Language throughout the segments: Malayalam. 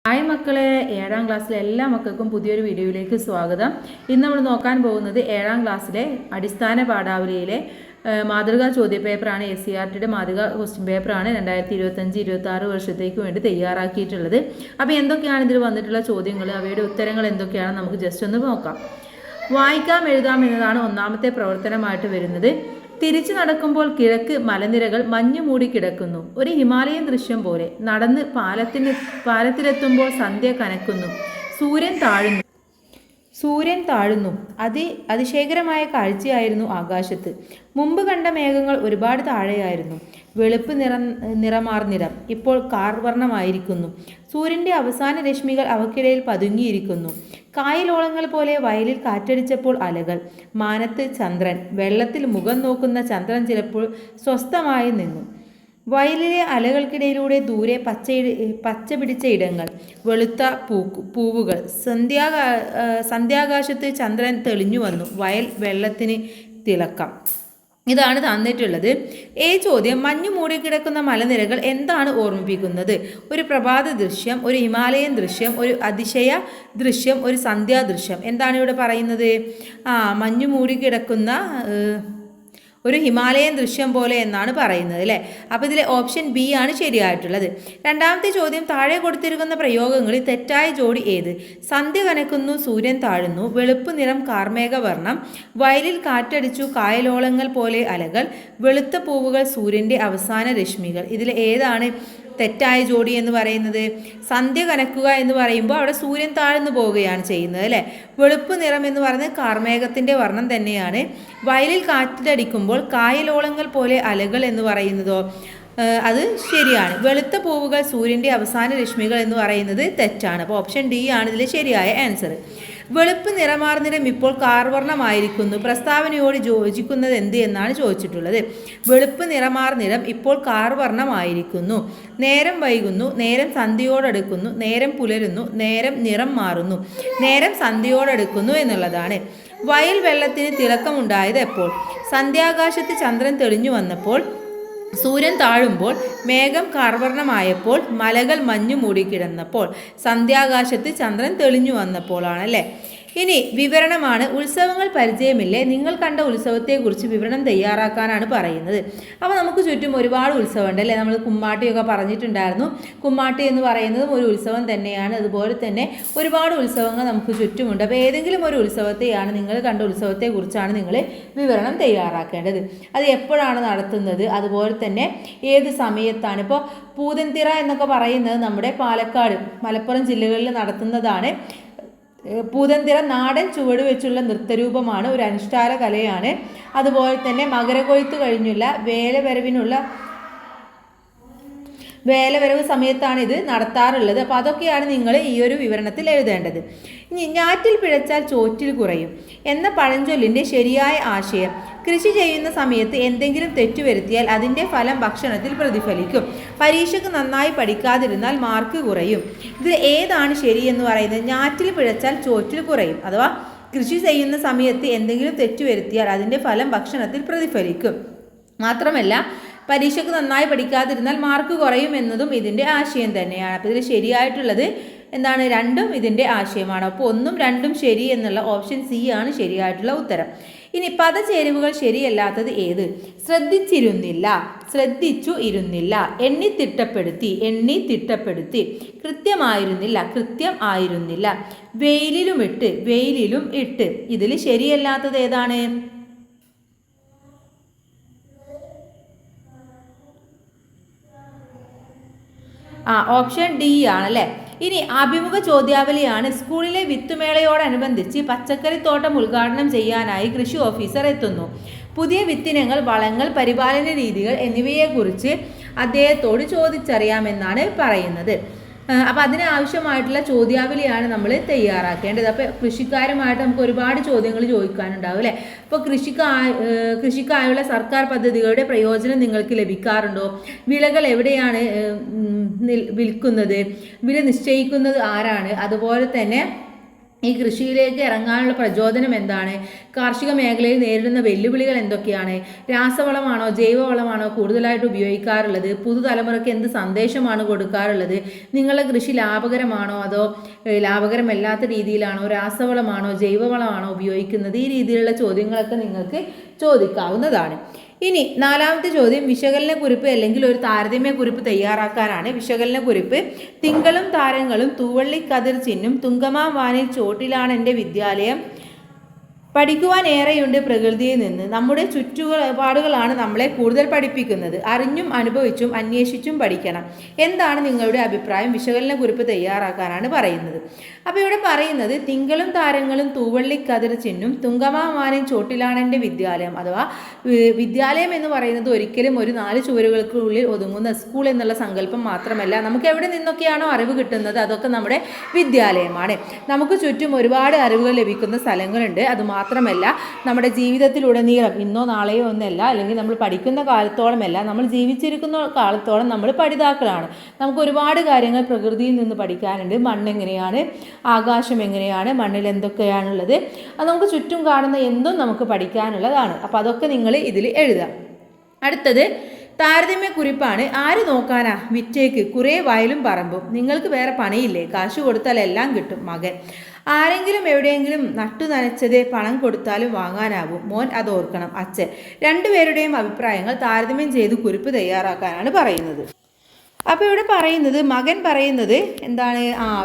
ഹായ് മക്കളെ, 7ാം ക്ലാസ്സിലെ എല്ലാ മക്കൾക്കും പുതിയൊരു വീഡിയോയിലേക്ക് സ്വാഗതം. ഇന്ന് നമ്മൾ നോക്കാൻ പോകുന്നത് 7ാം ക്ലാസ്സിലെ അടിസ്ഥാന പാഠാവലിയിലെ മാതൃകാ ചോദ്യപേപ്പറാണ്. SCERTയുടെ മാതൃകാ ക്വസ്റ്റ്യൻ പേപ്പറാണ് 2025-26 വർഷത്തേക്ക് വേണ്ടി തയ്യാറാക്കിയിട്ടുള്ളത്. അപ്പോൾ എന്തൊക്കെയാണ് ഇതിൽ വന്നിട്ടുള്ള ചോദ്യങ്ങൾ, അവയുടെ ഉത്തരങ്ങൾ എന്തൊക്കെയാണെന്ന് നമുക്ക് ജസ്റ്റ് ഒന്ന് നോക്കാം. വായിക്കാം എഴുതാം എന്നതാണ് ഒന്നാമത്തെ പ്രവർത്തനമായിട്ട് വരുന്നത്. തിരിച്ചു നടക്കുമ്പോൾ കിഴക്ക് മലനിരകൾ മഞ്ഞു മൂടി കിടക്കുന്നു. ഒരു ഹിമാലയൻ ദൃശ്യം പോലെ. നടന്ന് പാലത്തിലെത്തുമ്പോൾ സന്ധ്യ കനക്കുന്നു. സൂര്യൻ താഴുന്നു. അതിശയകരമായ കാഴ്ചയായിരുന്നു ആകാശത്ത്. മുമ്പ് കണ്ട മേഘങ്ങൾ ഒരുപാട് താഴെയായിരുന്നു. വെളുപ്പ് നിറമാർന്നിടം ഇപ്പോൾ കാർവർണ്ണമായിരിക്കുന്നു. സൂര്യൻ്റെ അവസാന രശ്മികൾ അവക്കിടയിൽ പതുങ്ങിയിരിക്കുന്നു. കായലോളങ്ങൾ പോലെ വയലിൽ കാറ്റടിച്ചപ്പോൾ അലകൾ. മാനത്ത് ചന്ദ്രൻ. വെള്ളത്തിൽ മുഖം നോക്കുന്ന ചന്ദ്രൻ ചിലപ്പോൾ സ്വസ്ഥമായി നിന്നു. വയലിലെ അലകൾക്കിടയിലൂടെ ദൂരെ പച്ച പിടിച്ച ഇടങ്ങൾ, വെളുത്ത പൂവുകൾ. സന്ധ്യാകാശത്ത് ചന്ദ്രൻ തെളിഞ്ഞു വന്നു. വയൽ വെള്ളത്തിന് തിളക്കം. ഇതാണ് തന്നിട്ടുള്ളത്. ചോദ്യം, മഞ്ഞു മൂടിക്കിടക്കുന്ന മലനിരകൾ എന്താണ് ഓർമ്മിപ്പിക്കുന്നത്? ഒരു പ്രഭാത ദൃശ്യം, ഒരു ഹിമാലയൻ ദൃശ്യം, ഒരു അതിശയ ദൃശ്യം, ഒരു സന്ധ്യാദൃശ്യം. എന്താണ് ഇവിടെ പറയുന്നത്? മഞ്ഞു മൂടിക്കിടക്കുന്ന ഒരു ഹിമാലയൻ ദൃശ്യം പോലെ എന്നാണ് പറയുന്നത് അല്ലേ. അപ്പോൾ ഇതിലെ ഓപ്ഷൻ ബി ആണ് ശരിയായിട്ടുള്ളത്. രണ്ടാമത്തെ ചോദ്യം, താഴെ കൊടുത്തിരിക്കുന്ന പ്രയോഗങ്ങളിൽ തെറ്റായ ജോഡി ഏത്? സന്ധ്യ കനക്കുന്നു, സൂര്യൻ താഴുന്നു, വെളുപ്പ് നിറം കാർമേഘവർണം, വയലിൽ കാറ്റടിച്ചു, കായലോളങ്ങൾ പോലെ അലകൾ, വെളുത്ത പൂവുകൾ, സൂര്യൻ്റെ അവസാന രശ്മികൾ. ഇതിൽ ഏതാണ് തെറ്റായ ജോഡി എന്ന് പറയുന്നത്? സന്ധ്യ കനക്കുക എന്ന് പറയുമ്പോൾ അവിടെ സൂര്യൻ താഴ്ന്നു പോവുകയാണ് ചെയ്യുന്നത് അല്ലേ. വെളുപ്പ് നിറം എന്ന് പറയുന്നത് കാർമേഘത്തിൻ്റെ വർണ്ണം തന്നെയാണ്. വയലിൽ കാറ്റിലടിക്കുമ്പോൾ കായലോളങ്ങൾ പോലെ അലകൾ എന്ന് പറയുന്നതോ അത് ശരിയാണ്. വെളുത്ത പൂവുകൾ, സൂര്യൻ്റെ അവസാന രശ്മികൾ എന്ന് പറയുന്നത് തെറ്റാണ്. അപ്പോൾ ഓപ്ഷൻ ഡി ആണ് ഇതിൽ ശരിയായ ആൻസർ. വെളുപ്പ് നിറമാർന്നിടം ഇപ്പോൾ കാർവർണ്ണമായിരിക്കുന്നു. പ്രസ്താവനയോട് യോജിക്കുന്നത് എന്ത് എന്നാണ് ചോദിച്ചിട്ടുള്ളത്. വെളുപ്പ് നിറമാർന്നിടം ഇപ്പോൾ കാർവർണ്ണമായിരിക്കുന്നു. നേരം വൈകുന്നു, നേരം സന്ധ്യയോടടുക്കുന്നു, നേരം പുലരുന്നു, നേരം നിറം മാറുന്നു. നേരം സന്ധ്യയോടടുക്കുന്നു എന്നുള്ളതാണ്. വയൽ വെള്ളത്തിന് തിളക്കമുണ്ടായത് എപ്പോൾ? സന്ധ്യാകാശത്ത് ചന്ദ്രൻ തെളിഞ്ഞു വന്നപ്പോൾ, സൂര്യൻ താഴുമ്പോൾ, മേഘം കാർവർണ്ണമായപ്പോൾ, മലകൾ മഞ്ഞു മൂടിക്കിടന്നപ്പോൾ, സന്ധ്യാകാശത്ത് ചന്ദ്രൻ തെളിഞ്ഞു വന്നപ്പോഴാണല്ലേ. ഇനി വിവരണമാണ്. ഉത്സവങ്ങൾ പരിചയമില്ലേ? നിങ്ങൾ കണ്ട ഉത്സവത്തെക്കുറിച്ച് വിവരണം തയ്യാറാക്കാനാണ് പറയുന്നത്. അപ്പോൾ നമുക്ക് ചുറ്റും ഒരുപാട് ഉത്സവമുണ്ട് അല്ലേ. നമ്മൾ കുമ്മാട്ടിയൊക്കെ പറഞ്ഞിട്ടുണ്ടായിരുന്നു. കുമ്മാട്ടി എന്ന് പറയുന്നതും ഒരു ഉത്സവം തന്നെയാണ്. അതുപോലെ തന്നെ ഒരുപാട് ഉത്സവങ്ങൾ നമുക്ക് ചുറ്റുമുണ്ട്. അപ്പോൾ ഏതെങ്കിലും ഒരു ഉത്സവത്തെയാണ്, നിങ്ങൾ കണ്ട ഉത്സവത്തെക്കുറിച്ചാണ് നിങ്ങൾ വിവരണം തയ്യാറാക്കേണ്ടത്. അത് എപ്പോഴാണ് നടത്തുന്നത്, അതുപോലെ തന്നെ ഏത് സമയത്താണ്. ഇപ്പോൾ പൂതൻതിറ എന്നൊക്കെ പറയുന്നത് നമ്മുടെ പാലക്കാട്, മലപ്പുറം ജില്ലകളിൽ നടത്തുന്നതാണ്. പൂതൻതിറ നാടൻ ചുവട് വെച്ചുള്ള നൃത്തരൂപമാണ്, ഒരു അനുഷ്ഠാന കലയാണ്. അതുപോലെ തന്നെ മകരകൊയ്ത്ത് കഴിഞ്ഞുള്ള വേലവരവ് സമയത്താണ് ഇത് നടത്താറുള്ളത്. അപ്പോൾ അതൊക്കെയാണ് നിങ്ങൾ ഈ ഒരു വിവരണത്തിൽ എഴുതേണ്ടത്. ഇനി ഞാറ്റിൽ പിഴച്ചാൽ ചോറ്റിൽ കുറയും എന്ന പഴഞ്ചൊല്ലിൻ്റെ ശരിയായ ആശയം. കൃഷി ചെയ്യുന്ന സമയത്ത് എന്തെങ്കിലും തെറ്റുവരുത്തിയാൽ അതിൻ്റെ ഫലം ഭക്ഷണത്തിൽ പ്രതിഫലിക്കും. പരീക്ഷയ്ക്ക് നന്നായി പഠിക്കാതിരുന്നാൽ മാർക്ക് കുറയും. ഇതിൽ ഏതാണ് ശരിയെന്ന് പറയുന്നത്? ഞാറ്റിൽ പിഴച്ചാൽ ചോറ്റിൽ കുറയും, അഥവാ കൃഷി ചെയ്യുന്ന സമയത്ത് എന്തെങ്കിലും തെറ്റുവരുത്തിയാൽ അതിൻ്റെ ഫലം ഭക്ഷണത്തിൽ പ്രതിഫലിക്കും. മാത്രമല്ല പരീക്ഷയ്ക്ക് നന്നായി പഠിക്കാതിരുന്നാൽ മാർക്ക് കുറയും എന്നതും ഇതിൻ്റെ ആശയം തന്നെയാണ്. അപ്പോൾ ഇതിൽ ശരിയായിട്ടുള്ളത് എന്താണ്? രണ്ടും ഇതിൻ്റെ ആശയമാണ്. അപ്പോൾ 1ഉം 2ഉം ശരി എന്നുള്ള ഓപ്ഷൻ സി ആണ് ശരിയായിട്ടുള്ള ഉത്തരം. ഇനി പദചേരുവകൾ ശരിയല്ലാത്തത് ഏത്? ശ്രദ്ധിച്ചിരുന്നില്ല, ശ്രദ്ധിച്ചു ഇരുന്നില്ല, എണ്ണി തിട്ടപ്പെടുത്തി, കൃത്യമായിരുന്നില്ല, കൃത്യം ആയിരുന്നില്ല, വെയിലിലും ഇട്ട്. ഇതിൽ ശരിയല്ലാത്തത് ഏതാണ്? ഓപ്ഷൻ ഡി ആണല്ലേ. ഇനി അഭിമുഖ ചോദ്യാവലിയാണ്. സ്കൂളിലെ വിത്തുമേളയോടനുബന്ധിച്ച് പച്ചക്കറിത്തോട്ടം ഉദ്ഘാടനം ചെയ്യാനായി കൃഷി ഓഫീസർ എത്തുന്നു. പുതിയ വിത്തിനങ്ങൾ, വളങ്ങൾ, പരിപാലന രീതികൾ എന്നിവയെക്കുറിച്ച് അദ്ദേഹത്തോട് ചോദിച്ചറിയാമെന്നാണ് പറയുന്നത്. അപ്പോൾ അതിനാവശ്യമായിട്ടുള്ള ചോദ്യാവലിയാണ് നമ്മൾ തയ്യാറാക്കേണ്ടത്. അപ്പോൾ കൃഷിക്കാരുമായിട്ട് നമുക്ക് ഒരുപാട് ചോദ്യങ്ങൾ ചോദിക്കാനുണ്ടാവും അല്ലേ. അപ്പോൾ കൃഷിക്കായുള്ള സർക്കാർ പദ്ധതികളുടെ പ്രയോജനം നിങ്ങൾക്ക് ലഭിക്കാറുണ്ടോ? വിളകൾ എവിടെയാണ് വിൽക്കുന്നത്? വില നിശ്ചയിക്കുന്നത് ആരാണ്? അതുപോലെ തന്നെ ഈ കൃഷിയിലേക്ക് ഇറങ്ങാനുള്ള പ്രചോദനം എന്താണ്? കാർഷിക മേഖലയിൽ നേരിടുന്ന വെല്ലുവിളികൾ എന്തൊക്കെയാണ്? രാസവളമാണോ ജൈവവളമാണോ കൂടുതലായിട്ട് ഉപയോഗിക്കാറുള്ളത്? പുതുതലമുറയ്ക്ക് എന്ത് സന്ദേശമാണ് കൊടുക്കാറുള്ളത്? നിങ്ങളുടെ കൃഷി ലാഭകരമാണോ അതോ ലാഭകരമല്ലാത്ത രീതിയിലാണോ? രാസവളമാണോ ജൈവവളമാണോ ഉപയോഗിക്കുന്നത്? ഈ രീതിയിലുള്ള ചോദ്യങ്ങളൊക്കെ നിങ്ങൾക്ക് ചോദിക്കാവുന്നതാണ്. ഇനി നാലാമത്തെ ചോദ്യം വിശകലന കുറിപ്പ് അല്ലെങ്കിൽ ഒരു താരതമ്യ കുറിപ്പ് തയ്യാറാക്കാനാണ്. വിശകലന കുറിപ്പ്: തിങ്കളും താരങ്ങളും തൂവള്ളിക്കതിർ ചിന്നും തുങ്കമാം വാനിൽ ചോട്ടിലാണ് എൻ്റെ വിദ്യാലയം. പഠിക്കുവാൻ ഏറെയുണ്ട് പ്രകൃതിയിൽ നിന്ന്. നമ്മുടെ ചുറ്റുപാടുകളാണ് നമ്മളെ കൂടുതൽ പഠിപ്പിക്കുന്നത്. അറിഞ്ഞും അനുഭവിച്ചും അന്വേഷിച്ചും പഠിക്കണം. എന്താണ് നിങ്ങളുടെ അഭിപ്രായം? വിശകലന കുറിപ്പ് തയ്യാറാക്കാനാണ് പറയുന്നത്. അപ്പോൾ ഇവിടെ പറയുന്നത് തിങ്കളും താരങ്ങളും തൂവള്ളിക്കതിർ ചിന്നും തുങ്കമാവാനും ചോട്ടിലാണ് എൻ്റെ വിദ്യാലയം. അഥവാ വിദ്യാലയം എന്ന് പറയുന്നത് ഒരിക്കലും ഒരു 4 ചുവരുകൾക്കുള്ളിൽ ഒതുങ്ങുന്ന സ്കൂൾ എന്നുള്ള സങ്കല്പം മാത്രമല്ല. നമുക്ക് എവിടെ നിന്നൊക്കെയാണോ അറിവ് കിട്ടുന്നത് അതൊക്കെ നമ്മുടെ വിദ്യാലയമാണ്. നമുക്ക് ചുറ്റും ഒരുപാട് അറിവുകൾ ലഭിക്കുന്ന സ്ഥലങ്ങളുണ്ട്. അത് മാത്രമല്ല നമ്മുടെ ജീവിതത്തിലുടനീളം ഇന്നോ നാളെയോ ഒന്നല്ല, അല്ലെങ്കിൽ നമ്മൾ പഠിക്കുന്ന കാലത്തോളമല്ല, നമ്മൾ ജീവിച്ചിരിക്കുന്ന കാലത്തോളം നമ്മൾ പഠിതാക്കളാണ്. നമുക്ക് ഒരുപാട് കാര്യങ്ങൾ പ്രകൃതിയിൽ നിന്ന് പഠിക്കാനുണ്ട്. മണ്ണെങ്ങനെയാണ്, ആകാശം എങ്ങനെയാണ്, മണ്ണിൽ എന്തൊക്കെയാണുള്ളത്, അത് നമുക്ക് ചുറ്റും കാണുന്ന എന്തും നമുക്ക് പഠിക്കാനുള്ളതാണ്. അപ്പോൾ അതൊക്കെ നിങ്ങൾ ഇതിൽ എഴുതാം. അടുത്തത് താരതമ്യ കുറിപ്പാണ്. ആര് നോക്കാനാ വിറ്റേക്ക് കുറേ വയലും പറമ്പും, നിങ്ങൾക്ക് വേറെ പണിയില്ലേ, കാശ് കൊടുത്താൽ എല്ലാം കിട്ടും. മകൻ: ആരെങ്കിലും എവിടെയെങ്കിലും നട്ടു നനച്ചത് പണം കൊടുത്താലും വാങ്ങാനാവും. മോൻ അതോർക്കണം. അച്ഛൻ: രണ്ടുപേരുടെയും അഭിപ്രായങ്ങൾ താരതമ്യം ചെയ്ത് കുറിപ്പ് തയ്യാറാക്കാനാണ് പറയുന്നത്. അപ്പോൾ ഇവിടെ പറയുന്നത്, മകൻ പറയുന്നത് എന്താണ്?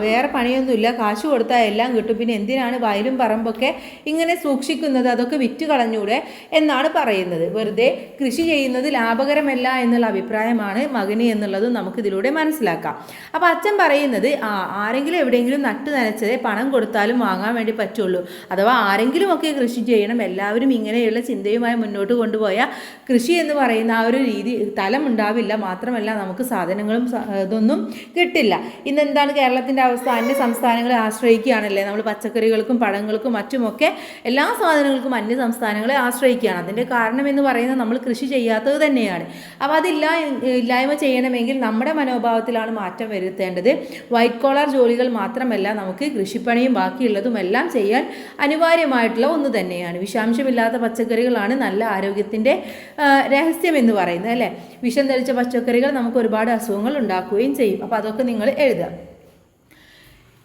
വേറെ പണിയൊന്നുമില്ല, കാശ് കൊടുത്താൽ എല്ലാം കിട്ടും, പിന്നെ എന്തിനാണ് വയലും പറമ്പൊക്കെ ഇങ്ങനെ സൂക്ഷിക്കുന്നത്, അതൊക്കെ വിറ്റ് കളഞ്ഞൂടെ എന്നാണ് പറയുന്നത്. വെറുതെ കൃഷി ചെയ്യുന്നത് ലാഭകരമല്ല എന്നുള്ള അഭിപ്രായമാണ് മകന് എന്നുള്ളതും നമുക്കിതിലൂടെ മനസ്സിലാക്കാം. അപ്പോൾ അച്ഛൻ പറയുന്നത്, ആരെങ്കിലും എവിടെയെങ്കിലും നട്ടു നനച്ചത് പണം കൊടുത്താലും വാങ്ങാൻ വേണ്ടി പറ്റുള്ളൂ. അഥവാ ആരെങ്കിലുമൊക്കെ കൃഷി ചെയ്യണം, എല്ലാവരും ഇങ്ങനെയുള്ള ചിന്തയുമായി മുന്നോട്ട് കൊണ്ടുപോയാൽ കൃഷി എന്ന് പറയുന്ന ആ ഒരു രീതി തലം ഉണ്ടാവില്ല. മാത്രമല്ല നമുക്ക് സാധനങ്ങളും ഇതൊന്നും കിട്ടില്ല. ഇന്നെന്താണ് കേരളത്തിൻ്റെ അവസ്ഥ? അന്യ സംസ്ഥാനങ്ങളെ ആശ്രയിക്കുകയാണല്ലേ നമ്മൾ. പച്ചക്കറികൾക്കും പഴങ്ങൾക്കും മറ്റുമൊക്കെ എല്ലാ സാധനങ്ങൾക്കും അന്യ സംസ്ഥാനങ്ങളെ ആശ്രയിക്കുകയാണ്. അതിൻ്റെ കാരണം എന്ന് പറയുന്നത് നമ്മൾ കൃഷി ചെയ്യാത്തത് തന്നെയാണ്. അപ്പോൾ ഇല്ലായ്മ ചെയ്യണമെങ്കിൽ നമ്മുടെ മനോഭാവത്തിലാണ് മാറ്റം വരുത്തേണ്ടത്. വൈറ്റ് കോളർ ജോലികൾ മാത്രമല്ല, നമുക്ക് കൃഷിപ്പണിയും ബാക്കിയുള്ളതും എല്ലാം ചെയ്യാൻ അനിവാര്യമായിട്ടുള്ള ഒന്ന് തന്നെയാണ്. വിഷാംശമില്ലാത്ത പച്ചക്കറികളാണ് നല്ല ആരോഗ്യത്തിൻ്റെ രഹസ്യം എന്ന് പറയുന്നത്, അല്ലേ? വിഷം തെളിച്ച പച്ചക്കറികൾ നമുക്ക് ഒരുപാട് അസുഖങ്ങൾ ഉണ്ടാക്കുകയും ചെയ്യും. അപ്പോൾ അതൊക്കെ നിങ്ങൾ എഴുതുക.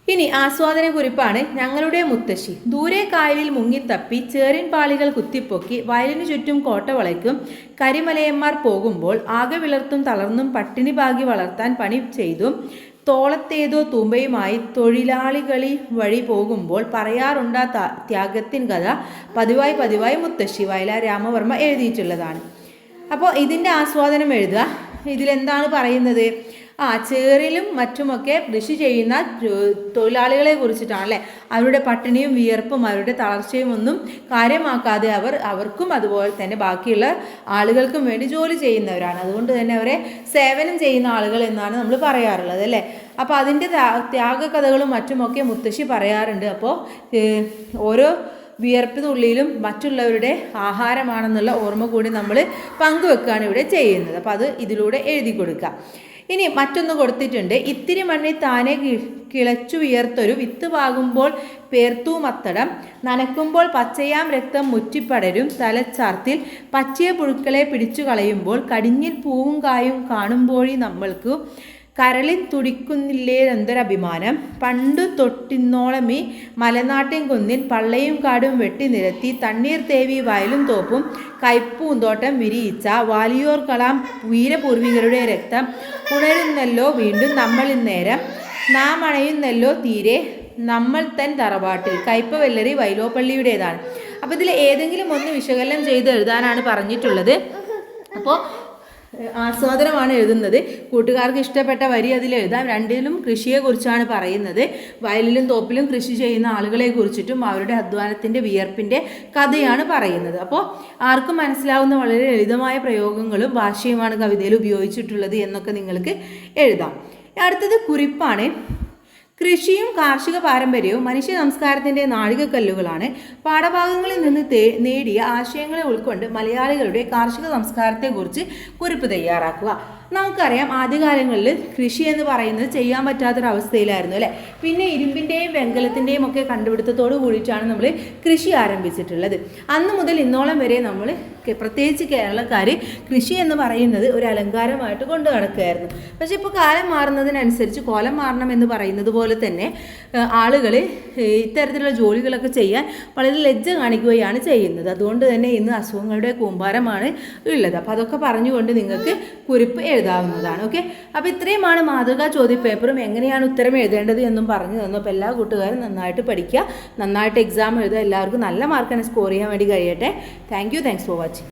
ഇനി ആസ്വാദന കുറിപ്പാണ്. ഞങ്ങളുടെ മുത്തശ്ശി ദൂരെ കായലിൽ മുങ്ങിത്തപ്പി ചേറിൻ പാളികൾ കുത്തിപ്പൊക്കി വയലിനു ചുറ്റും കോട്ട വളയ്ക്കും. കരിമലയന്മാർ പോകുമ്പോൾ ആകെ വിളർത്തും തളർന്നും പട്ടിണി ഭാഗി വളർത്താൻ പണി ചെയ്തും തോളത്തേതോ തൂമ്പയുമായി തൊഴിലാളികളി വഴി പോകുമ്പോൾ പറയാറുണ്ടാ ത്യാഗത്തിൻ കഥ പതിവായി മുത്തശ്ശി. വയലാർ രാമവർമ്മ എഴുതിയിട്ടുള്ളതാണ്. അപ്പോൾ ഇതിൻ്റെ ആസ്വാദനം എഴുതുക. ഇതിലെന്താണ് പറയുന്നത്? ചേറിലും മറ്റുമൊക്കെ കൃഷി ചെയ്യുന്ന തൊഴിലാളികളെ കുറിച്ചിട്ടാണ്, അല്ലേ? അവരുടെ പട്ടിണിയും വിയർപ്പും അവരുടെ തളർച്ചയും ഒന്നും കാര്യമാക്കാതെ അവർക്കും അതുപോലെ തന്നെ ബാക്കിയുള്ള ആളുകൾക്കും വേണ്ടി ജോലി ചെയ്യുന്നവരാണ്. അതുകൊണ്ട് തന്നെ അവരെ സേവനം ചെയ്യുന്ന ആളുകൾ എന്നാണ് നമ്മൾ പറയാറുള്ളത്, അല്ലേ? അപ്പോൾ അതിൻ്റെ ത്യാഗകഥകളും മറ്റുമൊക്കെ മുത്തശ്ശി പറയാറുണ്ട്. അപ്പോൾ ഓരോ വിയർപ്പിനുള്ളിലും മറ്റുള്ളവരുടെ ആഹാരമാണെന്നുള്ള ഓർമ്മ കൂടി നമ്മൾ പങ്കുവെക്കുകയാണ് ഇവിടെ ചെയ്യുന്നത്. അപ്പോൾ അത് ഇതിലൂടെ എഴുതി കൊടുക്കുക. ഇനി മറ്റൊന്ന് കൊടുത്തിട്ടുണ്ട്. ഇത്തിരി മണ്ണിൽ താനെ കിളച്ചു വിയർത്തൊരു വിത്ത് പാകുമ്പോൾ പേർത്തു മത്തടം, നനക്കുമ്പോൾ പച്ചയാം രക്തം മുറ്റിപ്പടരും തലച്ചാർത്തിൽ പച്ചയ പുഴുക്കളെ പിടിച്ചു കളയുമ്പോൾ കടിഞ്ഞിൽ പൂവും കായും കാണുമ്പോഴേ നമ്മൾക്ക് കരളിൽ തുടിക്കുന്നില്ലേ എന്തൊരഭിമാനം. പണ്ടു തൊട്ടിന്നോളം ഈ മലനാട്ടിൻ കുന്നിൽ പള്ളയും കാടും വെട്ടി നിരത്തി തണ്ണീർ തേവി വയലും തോപ്പും കൈപ്പൂന്തോട്ടം വിരിയിച്ച വാലിയോർ കളാം വീരപൂർവികരുടെ രക്തം ഉണരുന്നല്ലോ വീണ്ടും നമ്മളിൽ നേരം. നാം അണയുന്നല്ലോ തീരെ നമ്മൾ തൻ തറവാട്ടിൽ. കയ്പ വെല്ലറി വൈലോപ്പള്ളിയുടേതാണ്. അപ്പോൾ ഇതിൽ ഏതെങ്കിലും ഒന്ന് വിശകലനം ചെയ്ത് എഴുതാനാണ് പറഞ്ഞിട്ടുള്ളത്. അപ്പോൾ ആസ്വാദനമാണ് എഴുതുന്നത്. കൂട്ടുകാർക്ക് ഇഷ്ടപ്പെട്ട വരി അതിൽ എഴുതാം. രണ്ടിലും കൃഷിയെക്കുറിച്ചാണ് പറയുന്നത്. വയലിലും തോപ്പിലും കൃഷി ചെയ്യുന്ന ആളുകളെ കുറിച്ചിട്ടും അവരുടെ അധ്വാനത്തിൻ്റെ വിയർപ്പിൻ്റെ കഥയാണ് പറയുന്നത്. അപ്പോൾ ആർക്കും മനസ്സിലാവുന്ന വളരെ ലളിതമായ പ്രയോഗങ്ങളും ഭാഷയുമാണ് കവിതയിൽ ഉപയോഗിച്ചിട്ടുള്ളത് എന്നൊക്കെ നിങ്ങൾക്ക് എഴുതാം. അടുത്തത് കുറിപ്പാണ്. കൃഷിയും കാർഷിക പാരമ്പര്യവും മനുഷ്യ സംസ്കാരത്തിൻ്റെ നാഴികക്കല്ലുകളാണ്. പാഠഭാഗങ്ങളിൽ നിന്ന് നേടിയ ആശയങ്ങളെ ഉൾക്കൊണ്ട് മലയാളികളുടെ കാർഷിക സംസ്കാരത്തെക്കുറിച്ച് കുറിപ്പ് തയ്യാറാക്കുക. നമുക്കറിയാം ആദ്യകാലങ്ങളിൽ കൃഷി എന്ന് പറയുന്നത് ചെയ്യാൻ പറ്റാത്തൊരവസ്ഥയിലായിരുന്നു അല്ലേ. പിന്നെ ഇരുമ്പിൻ്റെയും വെങ്കലത്തിൻ്റെയും ഒക്കെ കണ്ടുപിടുത്തത്തോട് കൂടിയിട്ടാണ് നമ്മൾ കൃഷി ആരംഭിച്ചിട്ടുള്ളത്. അന്ന് മുതൽ ഇന്നോളം വരെ നമ്മൾ പ്രത്യേകിച്ച് കേരളക്കാർ കൃഷി എന്ന് പറയുന്നത് ഒരു അലങ്കാരമായിട്ട് കൊണ്ടു നടക്കുകയായിരുന്നു. പക്ഷേ ഇപ്പോൾ കാലം മാറുന്നതിനനുസരിച്ച് കോലം മാറണം എന്ന് പറയുന്നത് പോലെ തന്നെ ആളുകൾ ഇത്തരത്തിലുള്ള ജോലികളൊക്കെ ചെയ്യാൻ വളരെ ലജ്ജ കാണിക്കുകയാണ് ചെയ്യുന്നത്. അതുകൊണ്ട് തന്നെ ഇന്ന് അസുഖങ്ങളുടെ കൂമ്പാരമാണ് ഉള്ളത്. അപ്പോൾ അതൊക്കെ പറഞ്ഞുകൊണ്ട് നിങ്ങൾക്ക് കുറിപ്പ് എഴുതാവുന്നതാണ്. ഓക്കെ, അപ്പോൾ ഇത്രയുമാണ് മാതൃകാ ചോദ്യപേപ്പറും എങ്ങനെയാണ് ഉത്തരം എഴുതേണ്ടത് എന്നും പറഞ്ഞു തന്നു. അപ്പോൾ എല്ലാ കൂട്ടുകാരും നന്നായിട്ട് പഠിക്കുക, നന്നായിട്ട് എക്സാം എഴുതുക. എല്ലാവർക്കും നല്ല മാർക്കാണ് സ്കോർ ചെയ്യാൻ വേണ്ടി കഴിയട്ടെ. Thanks for watching.